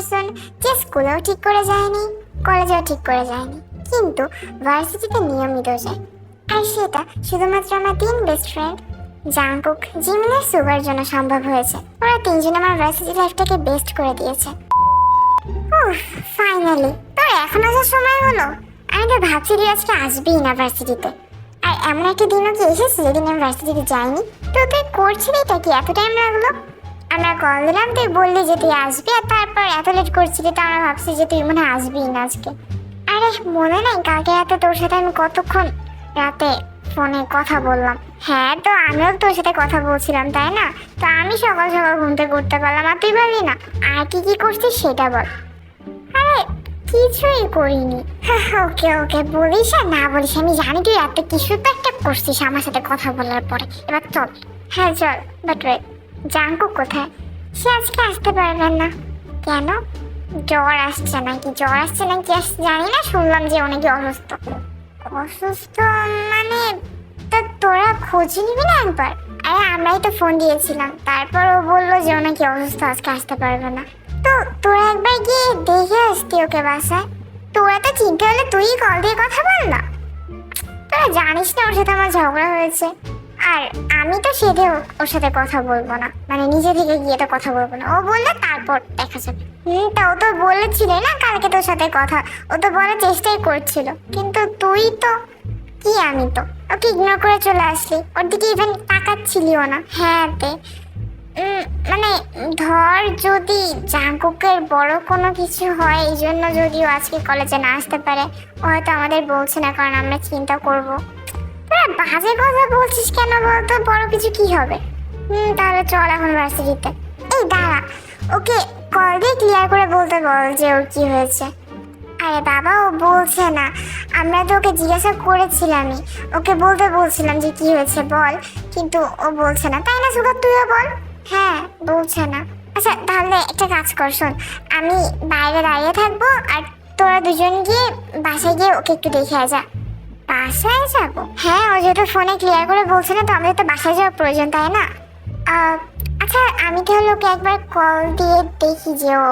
Person যে স্কুলেও ঠিক করে যায়নি, কলেজেও ঠিক করে যায়নি, কিন্তু ভার্সিটিতে নিয়মিত যায়। আর সেটা শুধুমাত্র আমার 3 বেস্ট ফ্রেন্ড জাংকুক, জিমিন আর সুগার জন্য সম্ভব হয়েছে। ওরা 3জন আমার ভার্সিটি লাইফটাকে বেস্ট করে দিয়েছে। ফাইনালি তোর এখন আসার সময় হলো। আমি তো ভাবছি তুই আজকে আসবি না ভার্সিটিতে, আর এমন একটা দিনও কি এসেছে যেদিন আমি ভার্সিটিতে যাইনি। তো তুই করছিলি এটা কি এত টাইম লাগলো? আমরা কল দিলাম, তুই বললি যে তুই আসবি, আর তারপর এত লেট করছিলি, তো আমরা ভাবছি যে তুই মনে হয় আসবি না আজকে। আরে মনে নাই কালকে রাতে তোর সাথে আমি কতক্ষণ রাতে ফোনে কথা বললাম? হ্যাঁ, তো আমিও তোর সাথে কথা বলছিলাম তাই না? তো আমি সকাল সকাল ঘুম থেকে উঠতে পারলাম, আর তুই পারলি না। আর কি কি করছিস সেটা বল। আরে কিছুই করিনি। ওকে ওকে, বলিস আর না বলিস আমি জানি তুই এত কিছু তো একটা করছিস আমার সাথে কথা বলার পরে। এবার চল। হ্যাঁ চল, বাট ওয়েট, জাংকুক কোথায়? সে আজকে আসতে পারবেন না কেন? জ্বর আসছে নাকি? জ্বর আসছে নাকি জানি না, শুনলাম যে অনেকে অসুস্থ। অসুস্থ মানে? তা তোরা খোঁজ নিবি না একবার? আরে আমরাই তো ফোন দিয়েছিলাম, তারপর ও বললো যে ও নাকি অসুস্থ, আজকে আসতে পারবে না। তো তোরা একবার গিয়ে দেখে আসতি ওকে বাসায়। তোরা তো চিনতে হলে তুই কল দিয়ে কথা বল না। তোরা জানিস না ওর সাথে আমার ঝগড়া হয়েছে, আর আমি তো সেধে ওর সাথে কথা বলবো না, মানে নিজে থেকে গিয়ে তো কথা বলবো না। ও বললে তারপর দেখা যাবে। তা ও তো বলেছিলে না কালকে তোর সাথে কথা, ও তো বলার চেষ্টাই করছিল, কিন্তু তুই তো কি, আমি তো ওকে ইগনোর করে চলে আসলি, ওর দিকে ইভেন তাকাচ্ছিলিও না। হ্যাঁ তে মানে ধর যদি জাংকুকের বড় কোনো কিছু হয়, এই জন্য যদিও আজকে কলেজে না আসতে পারে, ও হয়তো আমাদের বলছে না কারণ আমরা চিন্তা করব। তোরা বাজে কথা বলছিস কেন বলতো? বড় কিছু কি হবে? তাহলে চল এখন ভার্সিটিতে। এই দাঁড়া, ওকে কল দিয়ে ক্লিয়ার করে বলতে বল যে ওর কি হয়েছে। আরে বাবা ও বলছে না, আমরা তো ওকে জিজ্ঞাসা করেছিলামই, ওকে বলতে বলছিলাম যে কি হয়েছে বল, কিন্তু ও বলছে না, তাই না সুগার? তুইও বল। হ্যাঁ বলছে না। আচ্ছা তাহলে একটা কাজ কর, শোন, আমি বাইরে দাঁড়িয়ে থাকবো, আর তোরা দুজন গিয়ে বাসায় গিয়ে ওকে একটু দেখে যা। বাসায় যাবো? হ্যাঁ, ও যেহেতু ফোনে ক্লিয়ার করে বলছে না, তো আমাদের তো বাসায় যাওয়ার প্রয়োজন তাই না? আচ্ছা আমি তাহলে ওকে একবার কল দিয়ে দেখি যে ও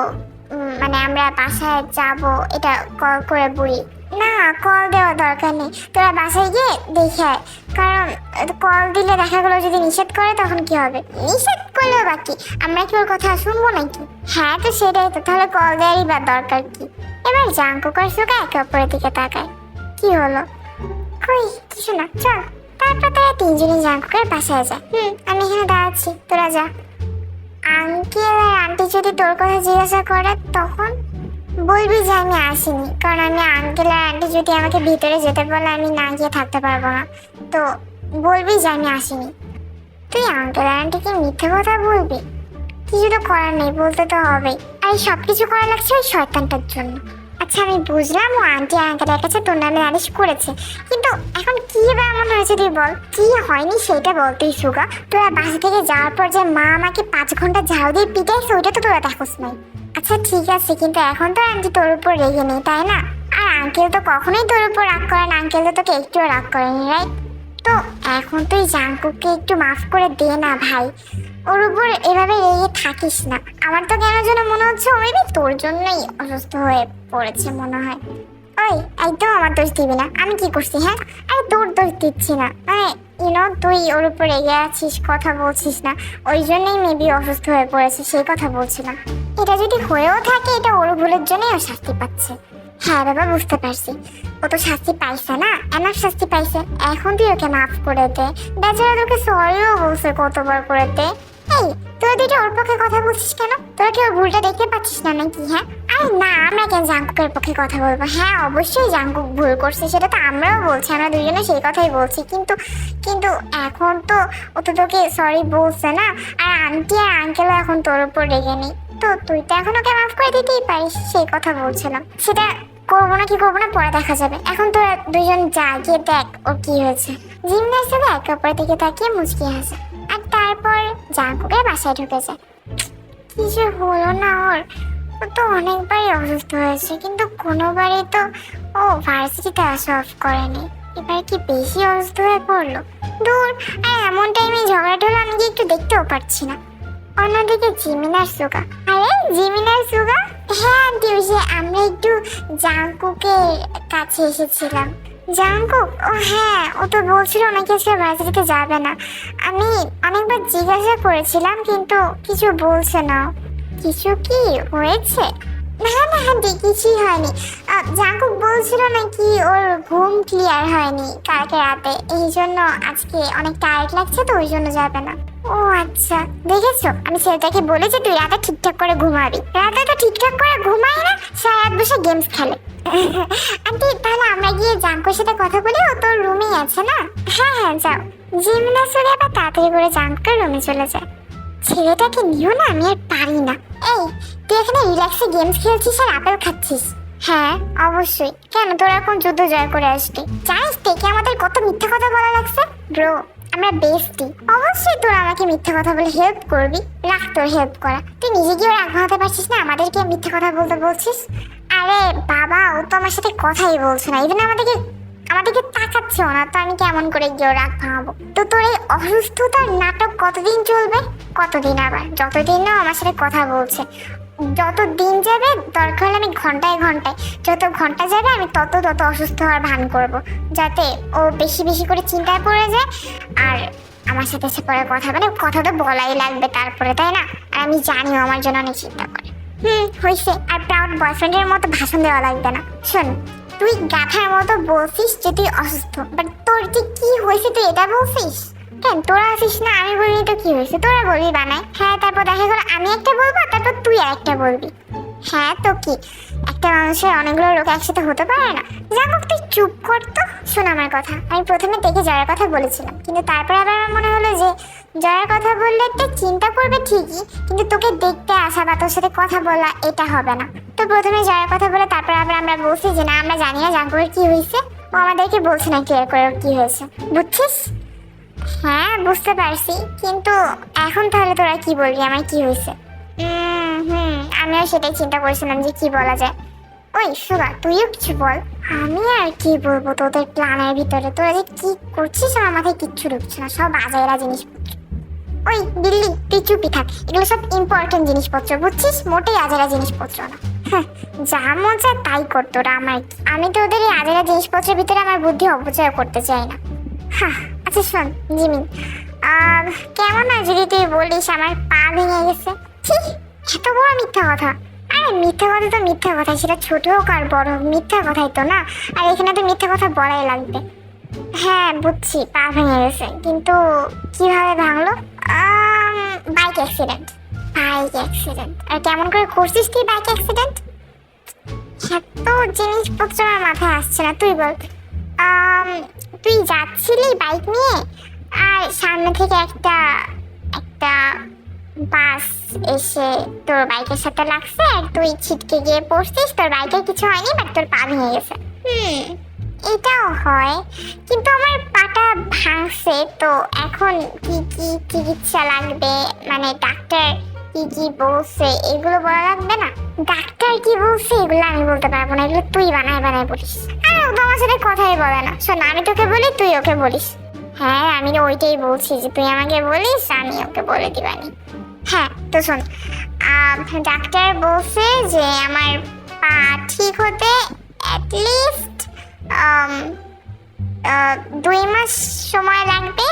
মানে আমরা বাসায় যাব, এটা কল করে বলি। না, কল দেওয়া দরকার নেই, তোরা বাসায় গিয়ে দেখে আয়, কারণ কল দিলে দেখা গেলো যদি নিষেধ করে তখন কি হবে? নিষেধ করলেও বাকি আমরা কি ওর কথা শুনবো নাকি? হ্যাঁ তো সেটাই তো, তাহলে কল দেওয়ারই বা দরকার কি? এবার জাংকুক আর সুগা একে অপরের দিকে তাকায়। কি হলো? কই কিছু না, চল। তারপর তারা 3জনই জাংকুকের বাসায় যায়। আমি এখানে দাঁড়াচ্ছি, তোরা যা। আঙ্কেল আর আন্টি যদি তোর কথা জিজ্ঞাসা করে তখন বলবি যে আমি আসিনি, কারণ আমি আঙ্কেল আর আন্টি যদি আমাকে ভিতরে যেতে বলে আমি না গিয়ে থাকতে পারবো না, তো বলবি যে আমি আসিনি। তুই আঙ্কেল আর আন্টিকে মিথ্যে কথা বলবি? কিছু তো করার নেই, বলতে তো হবেই। আর এই সব কিছু করা লাগছে ওই শয়তানটার জন্য। আচ্ছা আমি বুঝলাম ও আন্টি আঙ্কেলের কাছে তোর নামে নালিশ করেছে, কিন্তু এখন কি বা এমন হয়েছে তুই বল। কি হয়নি সেটা বলতেই সুগা। তোরা বাসা থেকে যাওয়ার পর যে মা আমাকে 5 ঘন্টা ঝাড়ু দিয়ে পিটাইছে ওইটা তো তোরা দেখোস নাই। আচ্ছা ঠিক আছে, কিন্তু এখন তো আন্টি তোর উপর রেগে নেই তাই না? আর আঙ্কেল তো কখনোই তোর উপর রাগ করেন, আঙ্কেল তো তোকে একটুও রাগ করেনি, রাইট? তো এখন তুই জাংকুককে একটু মাফ করে দে না ভাই, ওর উপর এভাবে রেগে থাকিস না। আমার তো কেন যেন মনে হচ্ছে ও মেবি তোর জন্যই অসুস্থ হয়ে পড়েছে মনে হয়। ওই একদম আমার দোষ দিবি না, আমি কি করছি? হ্যাঁ আরে তোর দোষ দিচ্ছি না, মানে তুই ওর উপর রেগে আছিস, কথা বলছিস না, ওই জন্যই মেবি অসুস্থ হয়ে পড়েছে, সেই কথা বলছিলাম। এটা যদি হয়েও থাকে এটা ওর ভুলের জন্যই ও শাস্তি পাচ্ছে। হ্যাঁ বাবা বুঝতে পারছি, ও তো শাস্তি পাইছে না, এনাফ শাস্তি পাইছে, এখন তুই ওকে মাফ করে দে। বেচারা তোকে সরিও বলছে কতবার করে দে। এই তোরা দুইটা ওর পক্ষে কথা বলছিস কেন? তোরা কি ওর ভুলটা দেখতে পাচ্ছিস না নাকি? হ্যাঁ আরে না, আমরা কেন জাংকুকের পক্ষে কথা বলবো? হ্যাঁ অবশ্যই জাংকুক ভুল করছে, সেটা তো আমরাও বলছি, আমরা দুজনে সেই কথাই বলছি, কিন্তু কিন্তু এখন তো ও তো তোকে সরি বলছে না, আর আন্টি আর আঙ্কেলও এখন তোর উপর রেগে নেই, তো তুই তো এখন ওকে মাফ করে দিতেই পারিস, সেই কথা বলছিলাম। সেটা করবো না কি করবো না পরে দেখা যাবে, এখন তোরা দুজন যা গিয়ে দেখ ওর কি হয়েছে। জিমনার সাথে একে অপরের দিকে তাকিয়ে মুচকি হাসে, আর তারপর জাংকুকের বাসায় ঢুকে যায়। কি যে হলো না ওর, ও তো অনেকবারই অসুস্থ হয়েছে, কিন্তু কোনোবারই তো ও ভার্সিটিতে আসা অফ করেনি, এবার কি বেশি অসুস্থ হয়ে পড়লো? দূর, আর এমন টাইমে ঝগড়াটা হলো আমি কি একটু দেখতেও পারছি না। অন্যদিকে জিমিন আর সুগা। আরে জিমিন আর সুগা হ্যাঁ আন্টি, ওই যে আমরা একটু জাঙ্কুকের কাছে এসেছিলাম। জাঙ্কুক? ও হ্যাঁ, ও তো বলছিল নাকি আজকে ভার্সিটিতে যাবে না। আমি অনেকবার জিজ্ঞাসা করেছিলাম কিন্তু কিছু বলছে না। কিছু কি হয়েছে? না না আন্টি, কিছুই হয়নি। জাঙ্কুক বলছিল নাকি ওর ঘুম ক্লিয়ার হয়নি কালকে রাতে, এই জন্য আজকে অনেক টায়ার্ড লাগছে, তো ওই জন্য যাবে না। ও আচ্ছা, দেখেছো আমি ছেলেটাকে বলেছি তুই রাতে ঠিকঠাক করে ঘুমাবি। রাতে তো ঠিকঠাক করে ঘুমাই না, সারা রাত বসে গেমস খেলে। আন্টি তাহলে আমরা গিয়ে জাঙ্কুর সাথে কথা বলি, ও তোর রুমেই আছে না? হ্যাঁ হ্যাঁ যাও। জিমিনা চলে আবার তাড়াতাড়ি করে জাঙ্কুকের রুমে চলে যায়। ছেলেটাকে নিও না, আমি আর পারি না। এই তুই এখানে রিল্যাক্সে গেমস খেলছিস আর আপেল খাচ্ছিস? হ্যাঁ অবশ্যই। কেন, তোর এখন যুদ্ধ জয় করে আসবি? জানিস থেকে আমাদের কত মিথ্যা কথা বলা লাগছে। ব্রো আমরা বেস্টি, অবশ্যই তোর আমাকে মিথ্যা কথা বলে হেল্প করবি। রাখ তোর হেল্প করা, তুই নিজে গিয়ে ওর আগ ভাঙাতে পারছিস না, আমাদেরকে মিথ্যা কথা বলতে বলছিস। আরে বাবা, ও তো আমার সাথে কথাই বলছে না, ইভেন আমাদেরকে তাকাচ্ছেও না, তো আমি কেমন করে গিয়ে রাগ ভাঙাবো? তো তোর এই অসুস্থতার নাটক কতদিন চলবে? কতদিন আবার? যতদিন না আমার সাথে কথা বলছে। যত দিন যাবে দরকার হলে আমি ঘন্টায় ঘন্টায়, যত ঘন্টা যাবে আমি তত অসুস্থ হওয়ার ভান করব, যাতে ও বেশি বেশি করে চিন্তায় পড়ে যায় আর আমার সাথে সে পরে কথা, মানে কথা তো বলাই লাগবে তারপরে, তাই না? আর আমি জানিও আমার জন্য অনেক চিন্তা করে। হয়েছে, আর প্রাউড বয়ফ্রেন্ডের মতো ভাষণ দেওয়া লাগবে না। শোন, তুই গাধার মতো বলছিস যে তুই অসুস্থ, বাট তোর যে কি হয়েছে তুই এটা বলছিস কেন? তোরা আসিস না, আমি বলিনি তো কি হয়েছে, তোরা বলবি বানায়। হ্যাঁ তারপর দেখা গেল আমি একটা বলবো, তারপর তুই আর একটা বলবি। হ্যাঁ তো কি, একটা মানুষের অনেকগুলো লোক একসাথে হতে পারে না? যাক তুই চুপ কর তো। শোন আমার কথা, আমি প্রথমে দেখে জয়ের কথা বলেছিলাম, কিন্তু তারপরে আবার আমার মনে হলো যে জয়ের কথা বললে একটা চিন্তা করবে ঠিকই, কিন্তু তোকে দেখতে আসা বা তোর সাথে কথা বলা এটা হবে না। তো প্রথমে জয়ের কথা বলে তারপর আবার আমরা বলছি যে না আমরা জানি না জাঙ্কুকের কি হয়েছে, ও আমাদেরকে বলছে না ক্লিয়ার করে কি হয়েছে, বুঝছিস? হ্যাঁ বুঝতে পারছি, কিন্তু এখন তাহলে তোরা কি বলবি আমার কি হয়েছে? আমিও সেটাই চিন্তা করছিলাম যে কি বলা যায়। ওই সুগা, তুইও কিছু বল। আমি আর কি বলবো তোদের প্ল্যানের ভিতরে, তোরা যে কি করছিস আমার মাথায় কিচ্ছু ঢুকছে না, সব আজাইরা জিনিসপত্র। ওই দিল্লি তুই চুপি থাক, এগুলো সব ইম্পর্টেন্ট জিনিসপত্র, বুঝছিস? মোটেই আজাইরা জিনিসপত্র না। যা মন চায় তাই কর তোরা, আমি তো ওদের এই আজাইরা জিনিসপত্রের ভিতরে আমার বুদ্ধি অপচয় করতে চাই না। হ্যাঁ আচ্ছা শোন জিমিন, কেমন হয় যদি তুই বলিস আমার পা ভেঙে গেছে? এত বড় মিথ্যা কথা! আরে মিথ্যা কথা তো মিথ্যা কথা, সেটা ছোট হোক আর বড় হোক, মিথ্যা কথাই তো না। আর এখানে তো মিথ্যা কথা বলাই লাগবে। হ্যাঁ বুঝছি পা ভেঙে গেছে, কিন্তু কিভাবে ভাঙলো? Bike accident. Bike accident? আর কেমন করে করছিস তুই বাইক অ্যাক্সিডেন্ট? এত জিনিসপত্র আমার মাথায় আসছে না, তুই বল। তুই যাচ্ছিলি বাইক নিয়ে আর সামনে থেকে একটা বাস এসে তোর বাইকের সাথে লাগছে আর তুই ছিটকে গিয়ে পড়ছিস, তোর বাইকের কিছু হয়নি বাট তোর পা ভেঙে গেছে। এটাও হয়, কিন্তু আমার পাটা ভাঙছে, তো এখন কি কি চিকিৎসা লাগবে, মানে ডাক্তার কি কি বলছে এগুলো বলা লাগবে না? ডাক্তার কি বলছে এগুলো আমি বলতে পারবো না, এগুলো তুই বানায় বলিস। আর ও তো আমার সাথে কথাই বলে না। শোন, আমি তোকে বলি তুই ওকে বলিস। হ্যাঁ আমি ওইটাই বলছি যে তুই আমাকে বলিস, আমি ওকে বলে দিবানি। হ্যাঁ তো শোন, ডাক্তার বলছে যে আমার পা ঠিক হতে অ্যাটলিস্ট 2 মাস সময় লাগবে,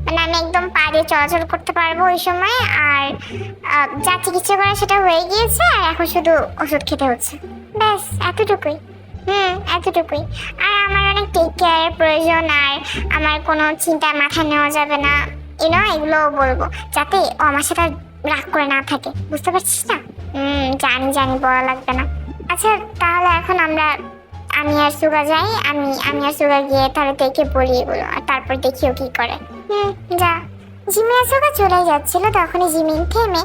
মানে আমি একদম পা দিয়ে চলাচল করতে পারবো ওই সময়। আর যা চিকিৎসা করা সেটা হয়ে গিয়েছে, আর এখন শুধু ওষুধ খেতে হচ্ছে, ব্যাস এতটুকুই। এতটুকুই। আর আমার অনেক টেক কেয়ারের প্রয়োজন, আর আমার কোনো চিন্তা মাথায় নেওয়া যাবে না, এগুলো বলবো যাতে ও আমার সাথে রাগ করে না থাকে, বুঝতে পারছিস না? জানি বলা লাগবে না। আচ্ছা তাহলে এখন আমি আর সুগা যাই, আমি আর সুগা গিয়ে তাহলে দেখে বলি এগুলো, আর তারপর দেখিও কি করে। যা। জিমি আর সুগা চলে যাচ্ছিল, তখনই জিমিন থেমে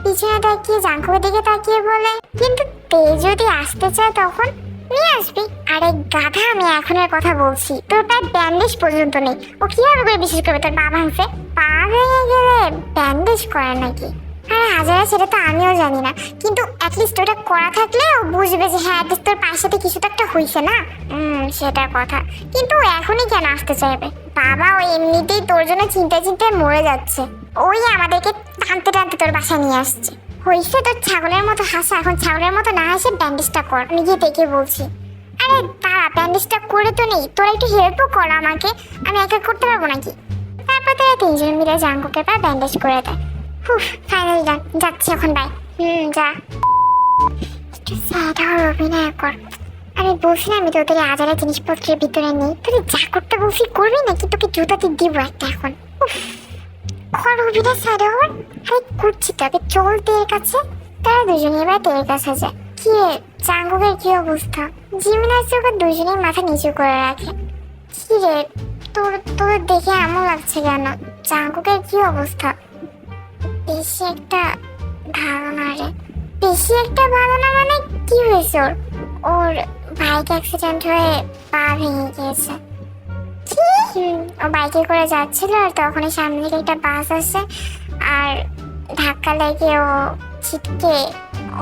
পিছনে তাকিয়ে জাঙ্কুকের দিকে তাকিয়ে বলে, কিন্তু তে যদি আসতে চায় তখন নিয়ে আসবি। আরে গাধা, আমি এখনের কথা বলছি, তোর প্রায় ব্যান্ডেজ পর্যন্ত নেই, ও কিভাবে করে বিশেষ করবে তোর পা ভাঙছে? পা ভেঙে গেলে ব্যান্ডেজ করে নাকি? হ্যাঁ হাজারা, সেটা তো আমিও জানি না, কিন্তু অ্যাটলিস্ট ওটা করা থাকলে ও বুঝবে যে হ্যাঁ অ্যাটলিস্ট তোর পায়ের সাথে কিছু তো একটা হয়েছে না। সেটা কথা, কিন্তু এখনই কেন আসতে চাইবে? বাবা ও এমনিতেই তোর জন্য চিন্তায় মরে যাচ্ছে, ওই আমাদেরকে টানতে তোর বাসায় নিয়ে আসছে। হয়েছে তোর ছাগলের মতো হাসা, এখন ছাগলের মতো না হাসে ব্যান্ডেজটা কর, আমি গিয়ে দেখে বলছি। আরে তারা ব্যান্ডেজটা করে তো নেই, তোরা একটু হেল্পও কর আমাকে, আমি একা করতে পারবো নাকি। তারপর তারা তিনজন মিলে জাঙ্কুকে পা ব্যান্ডেজ করে দেয়। হুফ, ফাইনালি ডান, যাচ্ছি এখন, বাই। যা, একটু স্যাড হওয়ার অভিনয় কর। আমি বলছি না আমি তোদের আজারের জিনিসপত্রের ভিতরে নেই, তুই যা করতে বলছি করবি নাকি তোকে জুতাতে দিব একটা এখন। উফ, খর অভিনয় স্যাড হওয়ার। আরে করছি তবে চল তের কাছে। তারা দুজনে এবার তের কাছে যায়। কি রে জাঙ্কুকের কি অবস্থা? জিমিনার চোখে দুজনেই মাথা নিচু করে রাখে। কি রে তোর দেখে এমন লাগছে কেন? জাঙ্কুকের কি অবস্থা? বেশি একটা ভালো না রে। বেশি একটা ভালো না মানে কি হয়েছে ওর? ওর বাইক অ্যাক্সিডেন্ট হয়ে পা ভেঙে গিয়েছে। ও বাইকে করে যাচ্ছিল আর তখনই সামনে থেকে একটা বাস আসে আর ধাক্কা লেগে ও ছিটকে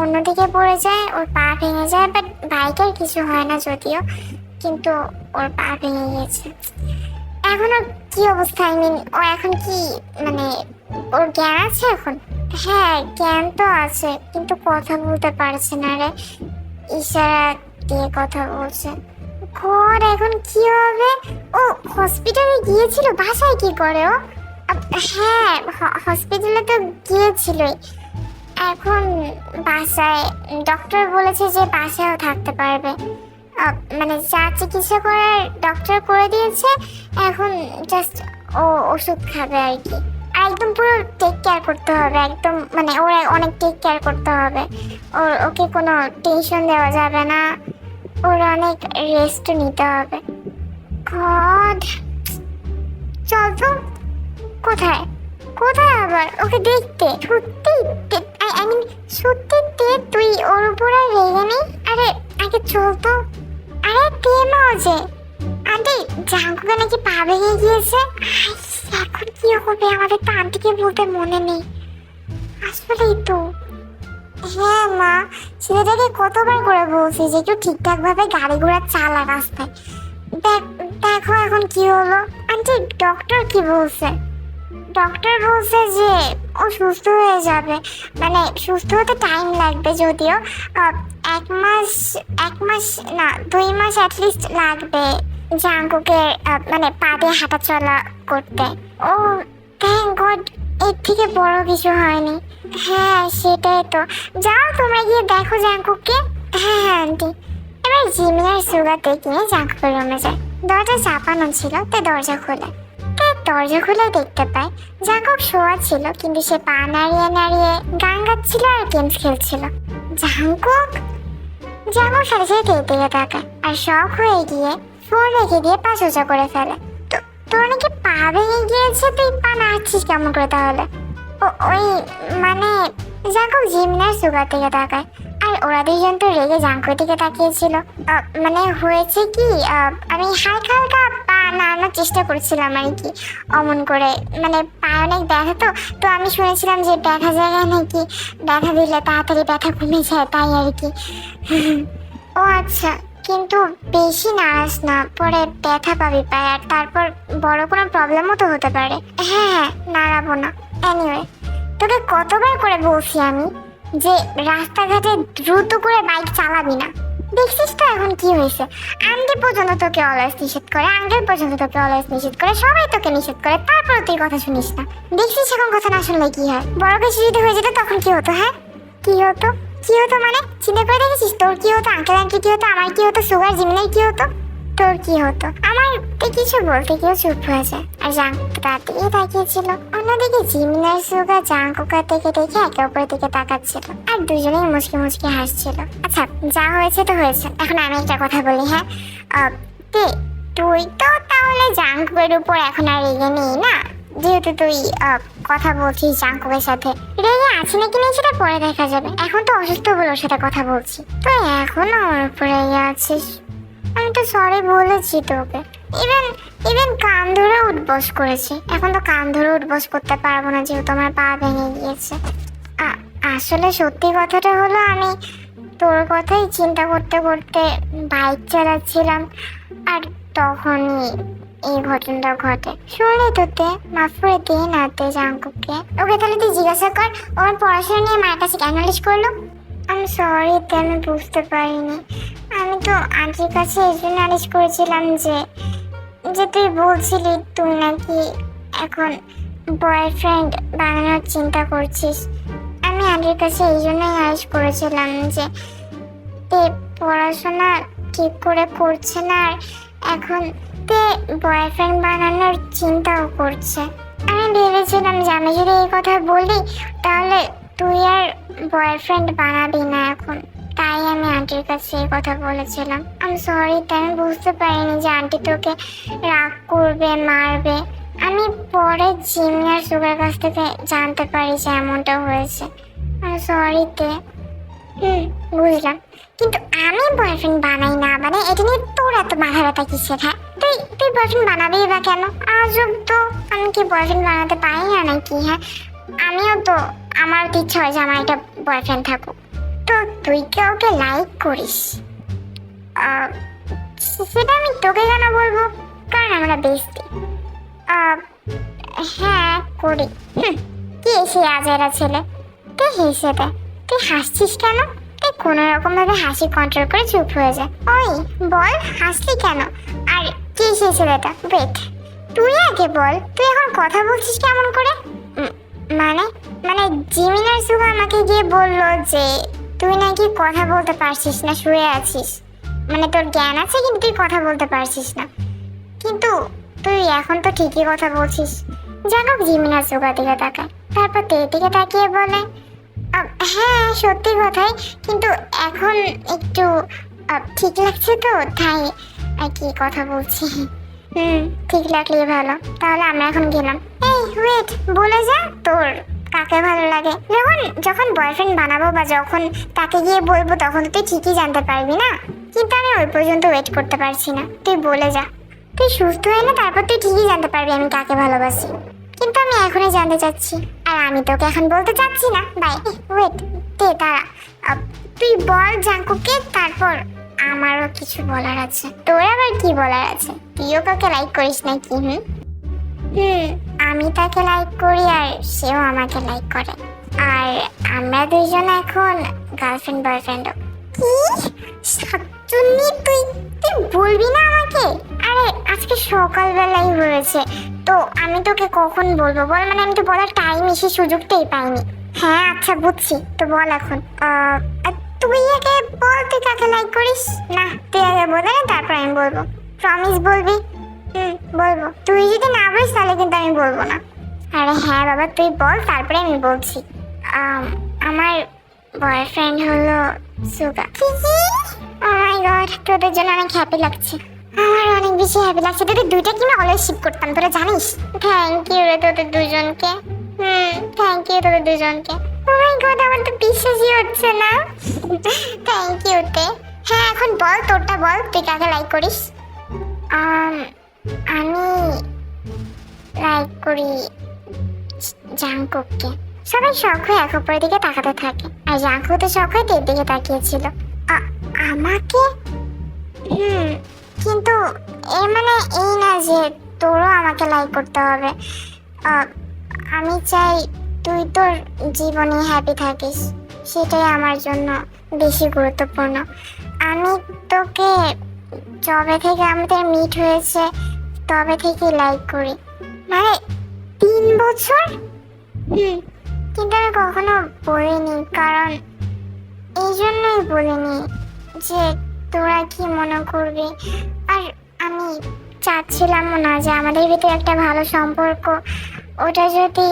অন্যদিকে পড়ে যায়, ওর পা ভেঙে যায়। বাট বাইকের কিছু হয় না যদিও, কিন্তু ওর পা ভেঙে গিয়েছে। এখন ওর কি অবস্থা? আই মিন ও এখন কি মানে ওর জ্ঞান আছে এখন? হ্যাঁ জ্ঞান তো আছে, কিন্তু কথা বলতে পারছে না রে, ইশারা দিয়ে কথা বলছে। ঘর এখন কি হবে? ও হসপিটালে গিয়েছিল, বাসায় কি করে ও? হ্যাঁ হসপিটালে তো গিয়েছিলই, এখন বাসায় ডক্টর বলেছে যে বাসায়ও থাকতে পারবে। মানে যা চিকিৎসা করার ডক্টর করে দিয়েছে, এখন জাস্ট ও ওষুধ খাবে আর কি। আর একদম পুরো টেক কেয়ার করতে হবে, একদম মানে ওর অনেক টেক কেয়ার করতে হবে। ওকে কোনো টেনশন দেওয়া যাবে না, ওর অনেক রেস্ট নিতে হবে। গড, চল তো। কোথায় কোথায় আবার? ওকে দেখতে? সত্যি আই মিন সত্যি তুই ওর উপর আর রেগে নেই? আরে আগে চল তো। আরে তেমাও যে আন্টি জাঙ্কুকে নাকি পা ভেঙে গিয়েছে। এখন কি হবে? আমাদের তো আন্টিকে বলতে মনে নেই আসলেই তো। হ্যাঁ মা, ছেলেটাকে কতবার করে বলছি যে একটু ঠিকঠাক ভাবে গাড়ি ঘোড়া চালা রাস্তায়। দেখো এখন কি হলো। আন্টি ডক্টর কি বলছে? ডক্টর বলছে যে ও সুস্থ হয়ে যাবে, মানে সুস্থ হতে টাইম লাগবে যদিও, 1 মাস না 2 মাস অ্যাটলিস্ট লাগবে জাঙ্কুকে মানে পা দিয়ে হাঁটা চলা করতে। ও থ্যাংক গড, এর থেকে বড় কিছু হয়নি। হ্যাঁ সেটাই তো, যাও তোমরা গিয়ে দেখো জাঙ্কুককে। হ্যাঁ আন্টি। এবার জিমিনার সুগাতে গিয়ে জাঙ্কুকের রুমে যায়। দরজা চাপানো ছিল, তাই দরজা খোলে। দরজা খুলে দেখতে পায় জাঙ্কুক শোয়া ছিল, কিন্তু সে পা নাড়িয়ে নাড়িয়ে গান গাচ্ছিল আর গেমস খেলছিল। জাঙ্কুক সাথে সাথে দিকে তাকায় আর শখ হয়ে গিয়ে ফোন রেখে দিয়ে পা সোজা করে ফেলে। তোর নাকি পা ভেঙে গিয়েছে, তুই পা নাড়ছিস কেমন করে তাহলে? ওই মানে জাঙ্কুক জিমিনার সুগার দিকে তাকায় আর ওরা দুজন তো রেগে জাঙ্কুর দিকে তাকিয়েছিল। মানে হয়েছে কি, আমি হালকা হালকা পা নাড়ানোর চেষ্টা করছিলাম আর কি, অমন করে। মানে পায়ে অনেক ব্যথা তো আমি শুনেছিলাম যে ব্যথা জায়গায় নাকি ব্যথা দিলে তাড়াতাড়ি ব্যথা কমে যায়, তাই আর কি। ও আচ্ছা, কিন্তু বেশি নাড়াস না, পরে ব্যথা পাবি পায় আর তারপর বড় কোনো প্রবলেমও তো হতে পারে। হ্যাঁ নাড়াবো না। এনিওয়ে, তোকে কতবার করে বলছি আমি যে রাস্তাঘাটে দ্রুত করে বাইক চালাবি না। দেখছিস তো এখন কি হয়েছে? আন্টি পর্যন্ত তোকে অলওয়েজ নিষেধ করে, আঙ্কেল পর্যন্ত তোকে অলওয়েজ নিষেধ করে, সবাই তোকে নিষেধ করে, তারপর তুই কথা শুনিস না। দেখছিস এখন কথা না শুনলে কি হয়? বড় কিছু যদি হয়ে যেত তখন কি হতো? হ্যাঁ কি হতো? কি হতো মানে চিন্তা করে দেখেছিস? তোর কি হতো, আঙ্কেল আন্টি কি হতো, আমার কি হতো, সুগার জিমিনের কি হতো, তোর কি হতো? আমার কিছু বলতে গিয়েও চুপ হয়ে যায় আর জাঙ্কুক তার দিকে তাকিয়েছিল। অন্যদিকে জিমিনার সুগার জাঙ্কুকের দিকে দেখে একে অপরের দিকে তাকাচ্ছিল আর দুজনেই মুচকি মুচকি হাসছিল। আচ্ছা যা হয়েছে তো হয়েছে, এখন আমি একটা কথা বলি। হ্যাঁ তুই তো তাহলে জাঙ্কুকের উপর এখন আর রেগে নেই না, যেহেতু তুই কথা বলছিস জাঙ্কুকের সাথে। রেগে আছি নাকি নেই সেটা পরে দেখা যাবে, এখন তো অসুস্থ বলে ওর সাথে কথা বলছি। তুই এখনো ওর উপর রেগে আছিস? আমি তো সরি বলেছি তোকে, ইভেন কান ধরে উঠবস করেছি, এখন তো কান ধরে উঠবস করতে পারবো না যেহেতু আমার পা ভেঙে গিয়েছে। আসলে সত্যি কথাটা হলো আমি তোর কথাই চিন্তা করতে করতে বাইক চালাচ্ছিলাম আর তখনই এই ঘটনাটা ঘটে। শুনলে তোতে মাফ করে দিয়ে না তে জাঙ্কুককে। ওকে তাহলে তুই জিজ্ঞাসা কর ওর পড়াশোনা নিয়ে মায়ের কাছে কেন নালিশ করলো। আমি সরি তে, আমি বুঝতে পারিনি। আমি তো আন্টির কাছে এই জন্য নালিশ করেছিলাম যে যে তুই বলছিলি তুই নাকি এখন বয়ফ্রেন্ড বানানোর চিন্তা করছিস। আমি আন্টির কাছে এই জন্যই নালিশ করেছিলাম যে তে পড়াশোনা ঠিক করে করছে না আর এখন তে বয়ফ্রেন্ড বানানোর চিন্তাও করছে। আমি ভেবেছিলাম যে আমি যদি এই কথা বলি তাহলে তুই আর বয়ফ্রেন্ড বানাবি না এখন, তাই আমি আন্টির কাছে এই কথা বলেছিলাম। আমি সরি, তাই আমি বুঝতে পারিনি যে আন্টি তোকে রাগ করবে, মারবে। আমি পরে জিমি আর সুগার কাছ থেকে জানতে পারি যে এমনটা হয়েছে। আমি সরি তে। বুঝলাম, কিন্তু আমি বয়ফ্রেন্ড বানাই না বানাই এটা নিয়ে তোর এত মাথা ব্যথা কিসের? হ্যাঁ তুই তুই বয়ফ্রেন্ড বানাবি বা কেন? আজব তো, আমি কি বয়ফ্রেন্ড বানাতে পারি না নাকি? হ্যাঁ আমিও তো, আমার তো ইচ্ছা হয় যে আমার একটা বয়ফ্রেন্ড থাকুক। তো তুই কি ওকে লাইক করিস? সেটা আমি তোকে কেন বলবো, কারণ আমরা বেস্টি। হ্যাঁ করি। কি সে আজেরা ছেলে, তুই হেসে দে। তুই হাসছিস কেন? তুই কোনো রকম ভাবে হাসি কন্ট্রোল করে চুপ হয়ে যায়। ওই বল, হাসলি কেন? আর কি সেই ছেলেটা? ওয়েট, তুই আগে বল, তুই এখন কথা বলছিস কেমন করে? মানে মানে জিমিনার সুগা আমাকে গিয়ে বললো যে তুই নাকি কথা বলতে পারছিস না, শুয়ে আছিস। মানে তোর জ্ঞান আছে কিন্তু তুই কথা বলতে পারছিস না। কিন্তু তুই এখন তো ঠিকই কথা বলছিস। যাক জিমিনার সুগা দিকে তাকায়, তারপর তোর দিকে তাকিয়ে বলে হ্যাঁ সত্যি কথাই, কিন্তু এখন একটু ঠিক লাগছে তো তাই আর কি কথা বলছি। ঠিক লাগলেই ভালো, তাহলে আমরা এখন গেলাম। এই ওয়েট, বলে যা তোর কাকে ভালো লাগে। যখন বয়ফ্রেন্ড বানাবো বা যখন তাকে গিয়ে বলবো তখন তুই ঠিকই জানতে পারবি না, কিন্তু আমি ওই পর্যন্ত ওয়েট করতে পারছি না। তুই বলে যা, তুই সুস্থ হয়ে না তারপর তুই ঠিকই জানতে পারবি আমি কাকে ভালোবাসি। কিন্তু আমি এখনই জানতে চাচ্ছি, আর আমি তোকে এখন বলতে চাচ্ছি না। বাই। ওয়েট দে, দাঁড়া, তুই বল জাঙ্কুকে, তারপর আমারও কিছু বলার আছে। তোর আবার কি বলার আছে? তুইও কাকে লাইক করিস নাকি? আমি তাকে লাইক করি আর সেও আমাকে লাইক করে, আর আমরা দুইজন এখন গার্লফ্রেন্ড বয়ফ্রেন্ড। কি শাকচুন্নি, তুই তুই বলবি না আমাকে? আরে আজকে সকালবেলাই হয়েছে তো, আমি তোকে কখন বলবো বল? মানে আমি তো বলার টাইম এসে সুযোগটাই পাইনি। হ্যাঁ আচ্ছা বুঝছি, তো বল এখন। তুই আগে বল তুই কাকে লাইক করিস। না তুই আগে বলে না, তারপর আমি বলবো। প্রমিস বলবি? বলবো। তুই যদি না বলিস তাহলে কিন্তু আমি বলবো না। আরে হ্যাঁ বাবা তুই বল, তারপরে আমি বলছি। আমার বয়ফ্রেন্ড হলো সুগা। ও মাই গড, তোদের জন্য অনেক হ্যাপি লাগছে। আমার অনেক বেশি হ্যাপি লাগছে। তোদের দুইটা কি না অলওয়েজ শিপ করতাম, তোরা জানিস। থ্যাংক ইউ রে তোদের দুজনকে। থ্যাংক ইউ তোদের দুজনকে। ও মাই গড, আমার তো বিশ্বাসই হচ্ছে না। থ্যাংক ইউ তে। হ্যাঁ এখন বল তোরটা বল, তুই কাকে লাইক করিস? আমি লাইক করি জাঙ্কুককে। সবাই শখ হয়ে এক অপরের দিকে তাকাতে থাকে, আর জাঙ্কুক তো শখ হয়ে তোর দিকে তাকিয়েছিল। আমাকে? কিন্তু এর মানে এই না যে তোরও আমাকে লাইক করতে হবে। আমি চাই তুই তোর জীবনে হ্যাপি থাকিস, সেটাই আমার জন্য বেশি গুরুত্বপূর্ণ। আমি তোকে যবে থেকে আমাদের মিট হয়েছে তবে থেকে লাইক করি, মানে 3 বছর। কিন্তু আমি কখনো বলিনি, কারণ এই জন্যই বলিনি যে তোরা কি মনে করবি। আর আমি চাচ্ছিলাম না যে আমাদের ভিতরে একটা ভালো সম্পর্ক ওটা যদি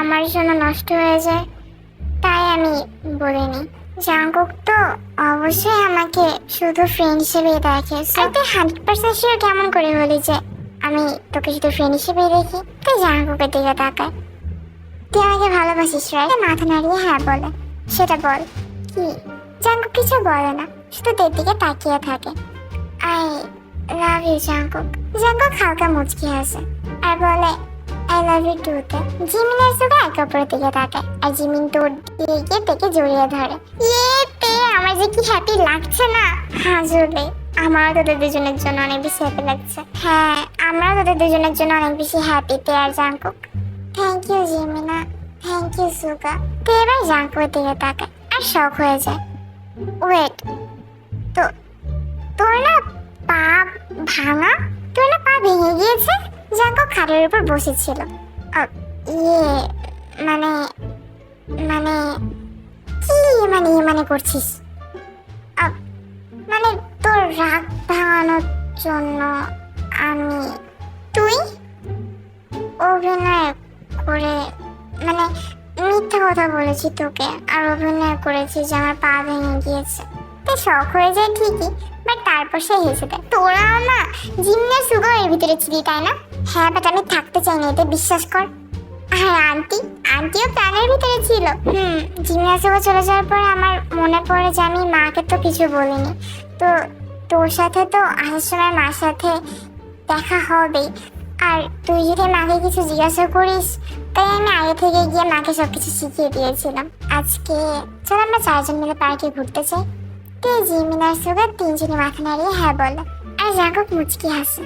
আমার জন্য নষ্ট হয়ে যায়, তাই আমি বলিনি। জাঙ্কুক তো অবশ্যই আমাকে শুধু ফ্রেন্ড হিসেবেই দেখে। তুই 100% শিওর কেমন করে বলি যে আমি তোকে শুধু ফ্রেন্ড হিসেবেই দেখি? তুই জাঙ্কুকের দিকে তাকায়। তুই আমাকে ভালোবাসিস রাইট? মাথা নাড়িয়ে হ্যাঁ বলে। সেটা বল। কি? জাঙ্কুক কিছু বলে না, শুধু তোর দিকে তাকিয়ে থাকে। I love you Jungkook. Jungkook হালকা মুচকি হাসে আর বলে আই লাভ ইউ টু তে। জিমিন আর সুগা একে অপরের দিকে তাকায়, আর জিমিন তোর দিকে গিয়ে তাকে জড়িয়ে ধরে। তে আমার যে কি হ্যাপি লাগছে না। আসলে আমারও তোদের দুজনের জন্য অনেক বেশি হ্যাপি লাগছে। হ্যাঁ আমরাও তোদের দুজনের জন্য অনেক বেশি হ্যাপিতে আর জাঙ্কুক। থ্যাংক ইউ জিমিনা, থ্যাংক ইউ সুগা। তো এবার জাঙ্কুকের দিকে তাকায় আর শখ হয়ে যায়। ওয়েট, তো তোর না পা ভাঙা? তোর না পা ভেঙে গিয়েছে? জাঙ্কুক খাটের উপর বসেছিল। ইয়ে মানে মানে কি মানে করছিস? মানে তোর রাগ ভাঙানোর জন্য আমি তুই অভিনয় করে মানে মিথ্যা কথা বলেছি তোকে আর অভিনয় করেছি যে আমার পা ভেঙে গিয়েছে। তো শখ হয়ে যায় ঠিকই, বাট তারপর সে হেসে দেয়। তোরাও না জিমনার সুগার এর ভিতরে ছিলি তাই না? হ্যাঁ, বাট আমি থাকতে চাই না, এতে বিশ্বাস কর। আর আন্টিও প্ল্যানের ভিতরে ছিল। জিমনাসিকে চলে যাওয়ার পরে আমার মনে পড়ে যে আমি মাকে তো কিছু বলিনি। তো তোর সাথে তো আসার সময় মার সাথে দেখা হবেই, আর তুই যদি মাকে কিছু জিজ্ঞাসা করিস তাই আমি আগে থেকে গিয়ে মাকে সবকিছু শিখিয়ে দিয়েছিলাম। আজকে চল আমরা 4 জন মিলে পার্কে ঘুরতে চাই। তো জিমিনার সুগার 3 জনই মাথা নাড়িয়ে হ্যাঁ বলে, আর জাঙ্কুক মুচকি হাসে।